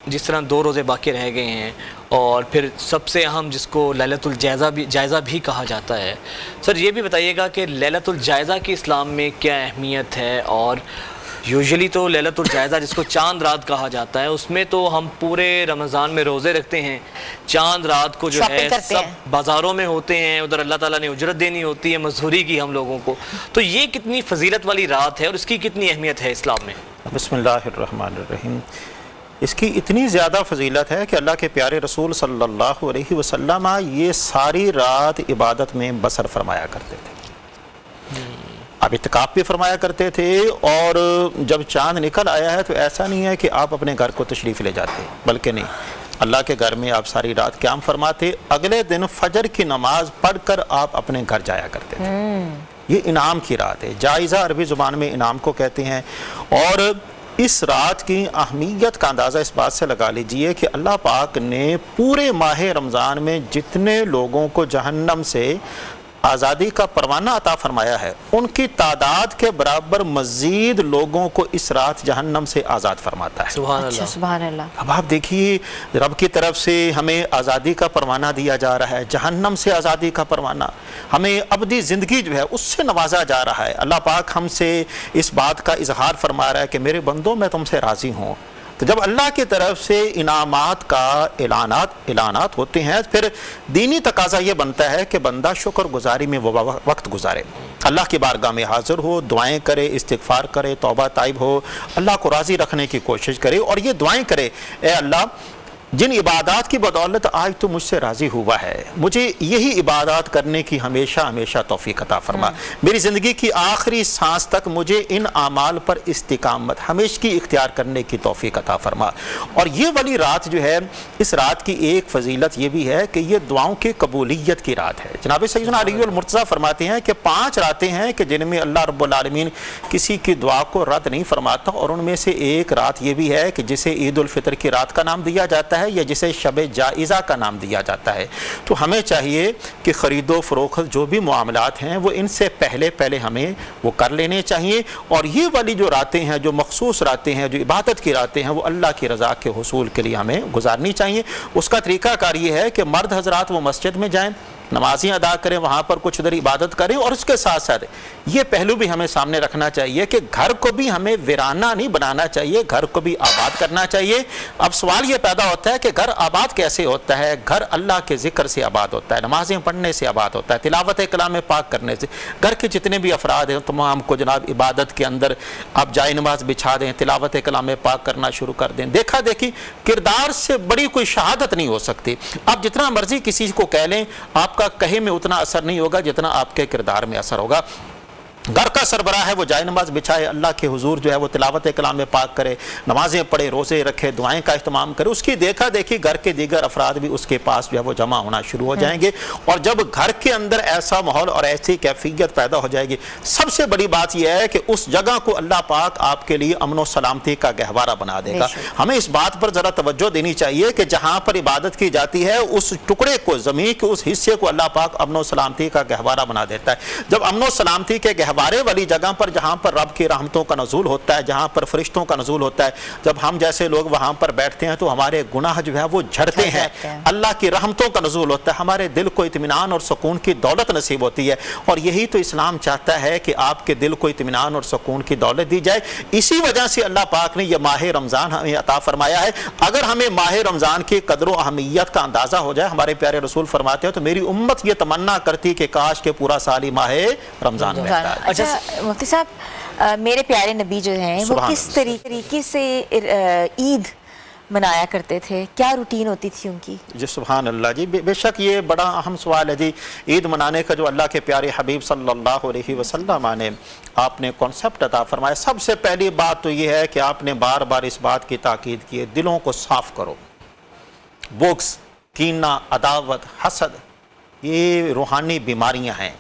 جس طرح 2 روزے باقی رہ گئے ہیں اور پھر سب سے اہم جس کو لیلۃ الجائزہ بھی کہا جاتا ہے، سر یہ بھی بتائیے گا کہ لیلۃ الجائزہ کی اسلام میں کیا اہمیت ہے؟ اور یوزلی تو لیلۃ الجائزہ جس کو چاند رات کہا جاتا ہے، اس میں تو ہم پورے رمضان میں روزے رکھتے ہیں، چاند رات کو جو ہے سب بازاروں میں ہوتے ہیں، ادھر اللہ تعالیٰ نے اجرت دینی ہوتی ہے مزدوری کی ہم لوگوں کو، تو یہ کتنی فضیلت والی رات ہے اور اس کی کتنی اہمیت ہے اسلام میں؟ بسم اللہ الرحمن الرحیم۔ اس کی اتنی زیادہ فضیلت ہے کہ اللہ کے پیارے رسول صلی اللہ علیہ وسلم یہ ساری رات عبادت میں بسر فرمایا کرتے تھے، آپ اعتکاف بھی فرمایا کرتے تھے، اور جب چاند نکل آیا ہے تو ایسا نہیں ہے کہ آپ اپنے گھر کو تشریف لے جاتے، بلکہ نہیں، اللہ کے گھر میں آپ ساری رات قیام فرماتے، اگلے دن فجر کی نماز پڑھ کر آپ اپنے گھر جایا کرتے تھے۔ یہ انعام کی رات ہے، جائزہ عربی زبان میں انعام کو کہتے ہیں، اور اس رات کی اہمیت کا اندازہ اس بات سے لگا لیجئے کہ اللہ پاک نے پورے ماہ رمضان میں جتنے لوگوں کو جہنم سے آزادی کا پروانہ عطا فرمایا ہے، ان کی تعداد کے برابر مزید لوگوں کو اس رات جہنم سے آزاد فرماتا ہے۔ سبحان اللہ، سبحان اللہ۔ اب آپ دیکھیے، رب کی طرف سے ہمیں آزادی کا پروانہ دیا جا رہا ہے، جہنم سے آزادی کا پروانہ، ہمیں ابدی زندگی جو ہے اس سے نوازا جا رہا ہے۔ اللہ پاک ہم سے اس بات کا اظہار فرما رہا ہے کہ میرے بندوں میں تم سے راضی ہوں۔ تو جب اللہ کی طرف سے انعامات کا اعلانات ہوتے ہیں، پھر دینی تقاضا یہ بنتا ہے کہ بندہ شکر گزاری میں وہ وقت گزارے، اللہ کی بارگاہ میں حاضر ہو، دعائیں کرے، استغفار کرے، توبہ طائب ہو، اللہ کو راضی رکھنے کی کوشش کرے، اور یہ دعائیں کرے، اے اللہ جن عبادات کی بدولت آج تو مجھ سے راضی ہوا ہے، مجھے یہی عبادات کرنے کی ہمیشہ ہمیشہ توفیق عطا فرما، میری زندگی کی آخری سانس تک مجھے ان اعمال پر استقامت ہمیشگی اختیار کرنے کی توفیق عطا فرما۔ اور یہ والی رات جو ہے، اس رات کی ایک فضیلت یہ بھی ہے کہ یہ دعاؤں کی قبولیت کی رات ہے۔ جناب سیدنا علی المرتضیٰ فرماتے ہیں کہ 5 راتیں ہیں کہ جن میں اللہ رب العالمین کسی کی دعا کو رد نہیں فرماتا، اور ان میں سے ایک رات یہ بھی ہے کہ جسے عید الفطر کی رات کا نام دیا جاتا ہے یا جسے شب جائزہ کا نام دیا جاتا ہے۔ تو ہمیں چاہیے کہ خرید و فروخت جو بھی معاملات ہیں وہ ان سے پہلے ہمیں وہ کر لینے چاہیے، اور یہ والی جو راتیں ہیں، جو مخصوص راتیں ہیں، جو عبادت کی راتیں ہیں، وہ اللہ کی رضا کے حصول کے لیے ہمیں گزارنی چاہیے۔ اس کا طریقہ کار یہ ہے کہ مرد حضرات وہ مسجد میں جائیں، نمازیں ادا کریں، وہاں پر کچھ دیر عبادت کریں، اور اس کے ساتھ ساتھ یہ پہلو بھی ہمیں سامنے رکھنا چاہیے کہ گھر کو بھی ہمیں ویرانہ نہیں بنانا چاہیے، گھر کو بھی آباد کرنا چاہیے۔ اب سوال یہ پیدا ہوتا ہے کہ گھر آباد کیسے ہوتا ہے؟ گھر اللہ کے ذکر سے آباد ہوتا ہے، نمازیں پڑھنے سے آباد ہوتا ہے، تلاوت کلام پاک کرنے سے۔ گھر کے جتنے بھی افراد ہیں تمام کو جناب عبادت کے اندر آپ جائے نماز بچھا دیں، تلاوت کلام پاک کرنا شروع کر دیں۔ دیکھا دیکھی کردار سے بڑی کوئی شہادت نہیں ہو سکتی، آپ جتنا مرضی کسی کو کہہ لیں، آپ کا کہے میں اتنا اثر نہیں ہوگا جتنا آپ کے کردار میں اثر ہوگا۔ گھر کا سربراہ ہے وہ جائے نماز بچھائے، اللہ کے حضور جو ہے وہ تلاوت کلام پاک کرے، نمازیں پڑھے، روزے رکھے، دعائیں کا اہتمام کرے، اس کی دیکھا دیکھی گھر کے دیگر افراد بھی اس کے پاس جو ہے وہ جمع ہونا شروع ہو جائیں گے، اور جب گھر کے اندر ایسا ماحول اور ایسی کیفیت پیدا ہو جائے گی، سب سے بڑی بات یہ ہے کہ اس جگہ کو اللہ پاک آپ کے لیے امن و سلامتی کا گہوارہ بنا دے گا۔ ہمیں اس بات پر ذرا توجہ دینی چاہیے کہ جہاں پر عبادت کی جاتی ہے اس ٹکڑے کو، زمین کے اس حصے کو اللہ پاک امن و سلامتی کا گہوارہ بنا دیتا ہے۔ جب امن و سلامتی کے گہوارے والی جگہ پر، جہاں پر رب کی رحمتوں کا نزول ہوتا ہے، جہاں پر فرشتوں کا نزول ہوتا ہے، جب ہم جیسے لوگ وہاں پر بیٹھتے ہیں تو ہمارے گناہ جو ہے وہ جھڑتے ہیں، اللہ کی رحمتوں کا نزول ہوتا ہے، ہمارے دل کو اطمینان اور سکون کی دولت نصیب ہوتی ہے، اور یہی تو اسلام چاہتا ہے کہ آپ کے دل کو اطمینان اور سکون کی دولت دی جائے۔ اسی وجہ سے اللہ پاک نے یہ ماہ رمضان ہمیں عطا فرمایا ہے۔ اگر ہمیں ماہ رمضان کی قدر و اہمیت کا اندازہ ہو جائے، ہمارے پیارے رسول فرماتے ہیں تو میری امت یہ تمنا کرتی کہ کاش کے پورا سال ہی ماہ رمضان میں ہے۔ اچھا مفتی صاحب، میرے پیارے نبی جو ہیں وہ کس طریقے سے عید منایا کرتے تھے؟ کیا روٹین ہوتی تھی ان کی؟ جی سبحان اللہ جی، بے شک یہ بڑا اہم سوال ہے جی۔ عید منانے کا جو اللہ کے پیارے حبیب صلی اللہ علیہ وسلم نے آپ نے کنسپٹ عطا فرمایا، سب سے پہلی بات تو یہ ہے کہ آپ نے بار بار اس بات کی تاکید کی ہے، دلوں کو صاف کرو۔ بغض، کینہ، عداوت، حسد، یہ روحانی بیماریاں ہیں،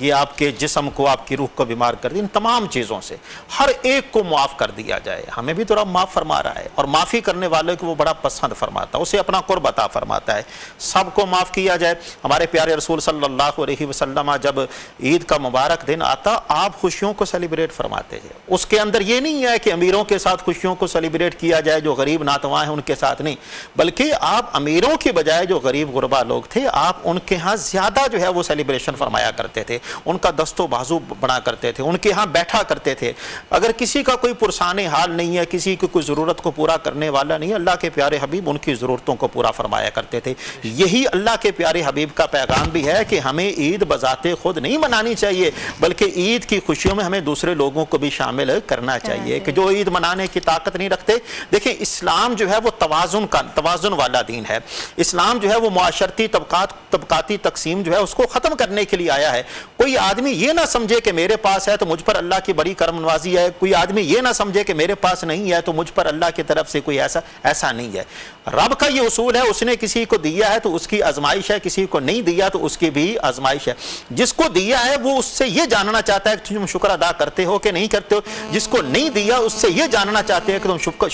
یہ آپ کے جسم کو آپ کی روح کو بیمار کر دے، ان تمام چیزوں سے ہر ایک کو معاف کر دیا جائے۔ ہمیں بھی تو رب معاف فرما رہا ہے، اور معافی کرنے والے کو وہ بڑا پسند فرماتا ہے، اسے اپنا قرب عطا فرماتا ہے، سب کو معاف کیا جائے۔ ہمارے پیارے رسول صلی اللہ علیہ وسلم جب عید کا مبارک دن آتا آپ خوشیوں کو سیلیبریٹ فرماتے ہیں۔ اس کے اندر یہ نہیں ہے کہ امیروں کے ساتھ خوشیوں کو سیلیبریٹ کیا جائے، جو غریب ناتواں ہیں ان کے ساتھ نہیں، بلکہ آپ امیروں کے بجائے جو غریب غربا لوگ تھے آپ ان کے ہاں زیادہ جو ہے وہ سیلیبریشن فرمایا کرتے تھے، ان کا دست و بازو بنا کرتے تھے، ان کے ہاں بیٹھا کرتے تھے۔ اگر کسی کا کوئی پرسان حال نہیں ہے، کسی کی کوئی ضرورت کو پورا کرنے والا نہیں ہے، اللہ کے پیارے حبیب ان کی ضرورتوں کو پورا فرمایا کرتے تھے۔ یہی اللہ کے پیارے حبیب کا پیغام بھی ہے کہ ہمیں عید بذات خود نہیں منانی چاہیے، بلکہ عید کی خوشیوں میں ہمیں دوسرے لوگوں کو بھی شامل کرنا چاہیے، کہ جو عید منانے کی طاقت نہیں رکھتے۔ دیکھیں اسلام جو ہے وہ توازن والا دین ہے، اسلام جو ہے وہ معاشرتی طبقاتی تقسیم جو ہے اس کو ختم کرنے کے لیے آیا ہے۔ کوئی آدمی یہ نہ سمجھے کہ میرے پاس ہے تو مجھ پر اللہ کی بڑی کرم نوازی ہے، کوئی آدمی یہ نہ سمجھے کہ میرے پاس نہیں ہے تو مجھ پر اللہ کی طرف سے کوئی ایسا نہیں ہے۔ رب کا یہ اصول ہے، اس نے کسی کو دیا ہے تو اس کی آزمائش ہے، کسی کو نہیں دیا تو اس کی بھی آزمائش ہے۔ جس کو دیا ہے وہ اس سے یہ جاننا چاہتا ہے کہ تم شکر ادا کرتے ہو کہ نہیں کرتے ہو، جس کو نہیں دیا اس سے یہ جاننا چاہتے ہیں کہ تم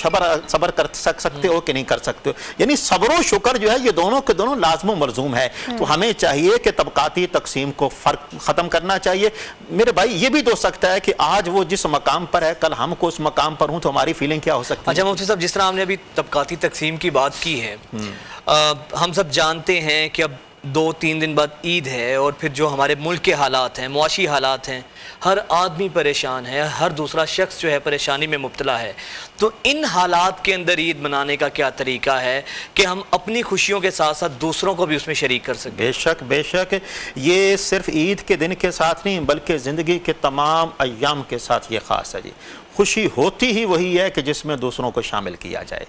صبر کر سکتے ہو کہ نہیں کر سکتے ہو۔ یعنی صبر و شکر جو ہے یہ دونوں کے دونوں لازم و ملزوم ہے۔ تو ہمیں چاہیے کہ طبقاتی تقسیم کو فرق ختم کرنا چاہیے۔ میرے بھائی یہ بھی تو سکتا ہے کہ آج وہ جس مقام پر ہے کل ہم کو اس مقام پر ہوں تو ہماری فیلنگ کیا ہو سکتی ہے؟ اچھا مفتی صاحب، جس طرح ہم نے ابھی طبقاتی تقسیم کی بات کی ہے، ہم سب جانتے ہیں کہ اب 2-3 دن بعد عید ہے، اور پھر جو ہمارے ملک کے حالات ہیں، معاشی حالات ہیں، ہر آدمی پریشان ہے، ہر دوسرا شخص جو ہے پریشانی میں مبتلا ہے۔ تو ان حالات کے اندر عید منانے کا کیا طریقہ ہے کہ ہم اپنی خوشیوں کے ساتھ ساتھ دوسروں کو بھی اس میں شریک کر سکیں؟ بے شک یہ صرف عید کے دن کے ساتھ نہیں بلکہ زندگی کے تمام ایام کے ساتھ یہ خاص ہے جی۔ خوشی ہوتی ہی وہی ہے کہ جس میں دوسروں کو شامل کیا جائے۔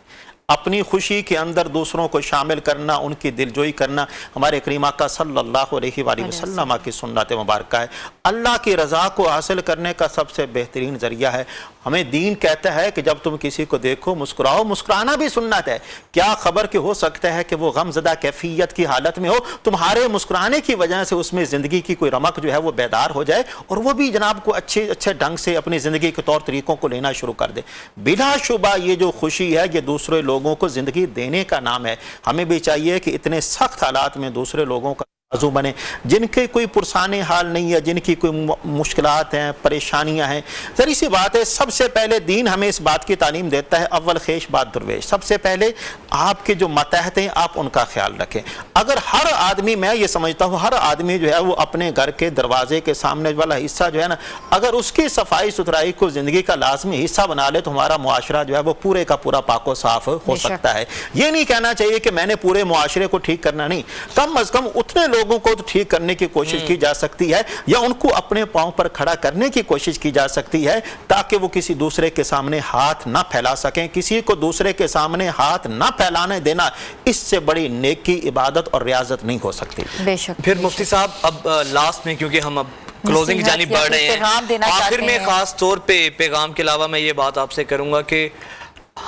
اپنی خوشی کے اندر دوسروں کو شامل کرنا، ان کی دلجوئی کرنا ہمارے کریم آقا صلی اللہ علیہ وآلہ وسلم کی سنت مبارکہ ہے۔ اللہ کی رضا کو حاصل کرنے کا سب سے بہترین ذریعہ ہے۔ ہمیں دین کہتا ہے کہ جب تم کسی کو دیکھو مسکراؤ، مسکرانا بھی سنت ہے۔ کیا خبر کہ ہو سکتا ہے کہ وہ غم زدہ کیفیت کی حالت میں ہو، تمہارے مسکرانے کی وجہ سے اس میں زندگی کی کوئی رمق جو ہے وہ بیدار ہو جائے اور وہ بھی جناب کو اچھے ڈھنگ سے اپنی زندگی کے طور طریقوں کو لینا شروع کر دے۔ بلا شبہ یہ جو خوشی ہے یہ دوسرے لوگوں کو زندگی دینے کا نام ہے۔ ہمیں بھی چاہیے کہ اتنے سخت حالات میں دوسرے لوگوں کا موضوع بنے، جن کے کوئی پرسان حال نہیں ہے، جن کی کوئی مشکلات ہیں، پریشانیاں ہیں۔ ذری سی بات ہے، سب سے پہلے دین ہمیں اس بات کی تعلیم دیتا ہے، اول خیش بات درویش۔ سب سے پہلے آپ کے جو ماتحت ہیں آپ ان کا خیال رکھیں۔ اگر ہر آدمی، میں یہ سمجھتا ہوں ہر آدمی جو ہے وہ اپنے گھر کے دروازے کے سامنے والا حصہ جو ہے نا، اگر اس کی صفائی ستھرائی کو زندگی کا لازمی حصہ بنا لے تو ہمارا معاشرہ جو ہے وہ پورے کا پورا پاک و صاف ہو سکتا ہے۔ یہ نہیں کہنا چاہیے کہ میں نے پورے معاشرے کو ٹھیک کرنا، نہیں، کم از کم اتنے لوگوں کو تو ٹھیک کرنے کی کوشش کی جا سکتی ہے، یا ان کو اپنے پاؤں پر کھڑا کرنے کی کوشش کی جا سکتی ہے تاکہ وہ کسی دوسرے کے سامنے ہاتھ نہ پھیلا سکیں۔ کسی کو دوسرے کے سامنے ہاتھ نہ پھیلانے دینا اس سے بڑی نیکی، عبادت اور ریاضت نہیں ہو سکتی۔ بے شک۔ پھر مفتی صاحب اب لاسٹ میں، کیونکہ ہم اب کلوزنگ کی جانب بڑھ رہے ہیں، آخر میں خاص طور پہ پیغام کے علاوہ میں یہ بات آپ سے کروں گا کہ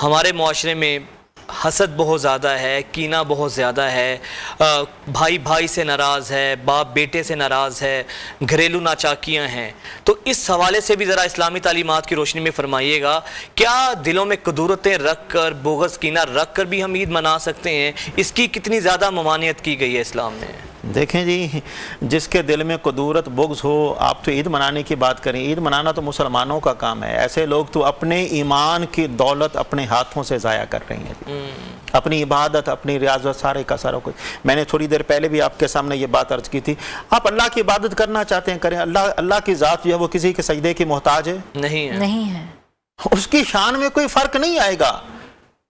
ہمارے معاشرے میں حسد بہت زیادہ ہے، کینہ بہت زیادہ ہے، بھائی بھائی سے ناراض ہے، باپ بیٹے سے ناراض ہے، گھریلو ناچاکیاں ہیں۔ تو اس حوالے سے بھی ذرا اسلامی تعلیمات کی روشنی میں فرمائیے گا، کیا دلوں میں قدورتیں رکھ کر، بغض کینہ رکھ کر بھی ہم عید منا سکتے ہیں؟ اس کی کتنی زیادہ ممانعت کی گئی ہے اسلام میں؟ دیکھیں جی، جس کے دل میں قدورت بغض ہو، آپ تو عید منانے کی بات کریں، عید منانا تو مسلمانوں کا کام ہے۔ ایسے لوگ تو اپنے ایمان کی دولت اپنے ہاتھوں سے ضائع کر رہی ہیں، اپنی عبادت، اپنی ریاضت، سارے کا سارا کچھ۔ میں نے تھوڑی دیر پہلے بھی آپ کے سامنے یہ بات عرض کی تھی، آپ اللہ کی عبادت کرنا چاہتے ہیں کریں، اللہ کی ذات جو ہے وہ کسی کے سجدے کی محتاج ہے؟ نہیں ہے۔ اس کی شان میں کوئی فرق نہیں آئے گا۔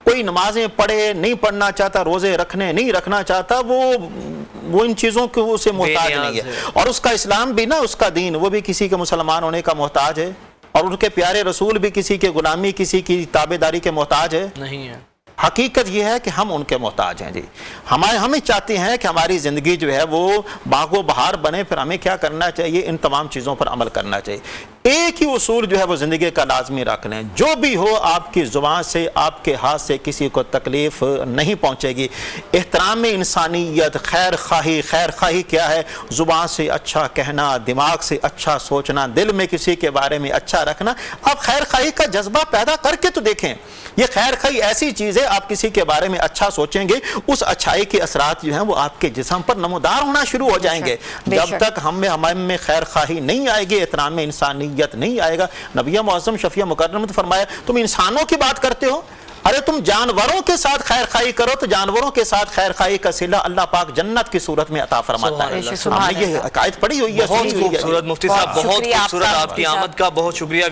کوئی نمازیں پڑھے نہیں پڑھنا چاہتا، روزے رکھنے نہیں رکھنا چاہتا، وہ ان چیزوں کو اسے محتاج نہیں ہے۔ اور اس کا اسلام بھی نا، اس کا دین، وہ بھی کسی کے مسلمان ہونے کا محتاج ہے، اور ان کے پیارے رسول بھی کسی کے غلامی، کسی کی تابعداری کے محتاج ہے؟ نہیں ہے۔ حقیقت یہ ہے کہ ہم ان کے محتاج ہیں جی. ہمیں چاہتے ہیں کہ ہماری زندگی جو ہے وہ باغ و بہار بنے. پھر ہمیں کیا کرنا چاہیے؟ ان تمام چیزوں پر عمل کرنا چاہیے. ایک ہی اصول جو ہے وہ زندگی کا لازمی رکھ لیں. جو بھی ہو آپ کی زبان سے، آپ کے ہاتھ سے کسی کو تکلیف نہیں پہنچے گی. احترام انسانیت، خیر خواہی کیا ہے؟ زبان سے اچھا کہنا، دماغ سے اچھا سوچنا، دل میں کسی کے بارے میں اچھا رکھنا. آپ خیر خواہی کا جذبہ پیدا کر کے تو دیکھیں. یہ خیر خواہی ایسی چیز ہے، آپ کسی کے بارے میں اچھا سوچیں گے، اس اچھائی کے اثرات جو ہیں وہ آپ کے جسم پر نمودار ہونا شروع ہو جائیں گے. جب تک ہمیں میں خیر خواہی نہیں آئے گی، احترام انسانیت نہیں آئے گا. نبی معظم شفیع مکرم نے فرمایا تم انسانوں کی بات کرتے ہو، ارے تم جانوروں کے ساتھ خیر خواہی کرو تو جانوروں کے ساتھ خیر خواہی کا صلہ اللہ پاک جنت کی صورت میں عطا فرماتا ہے. ہم نے یہ عقائد پڑھی ہوئی ہے. بہت خوبصورت مفتی صاحب، بہت خوبصورت. آپ کی آمد کا بہت شکریہ.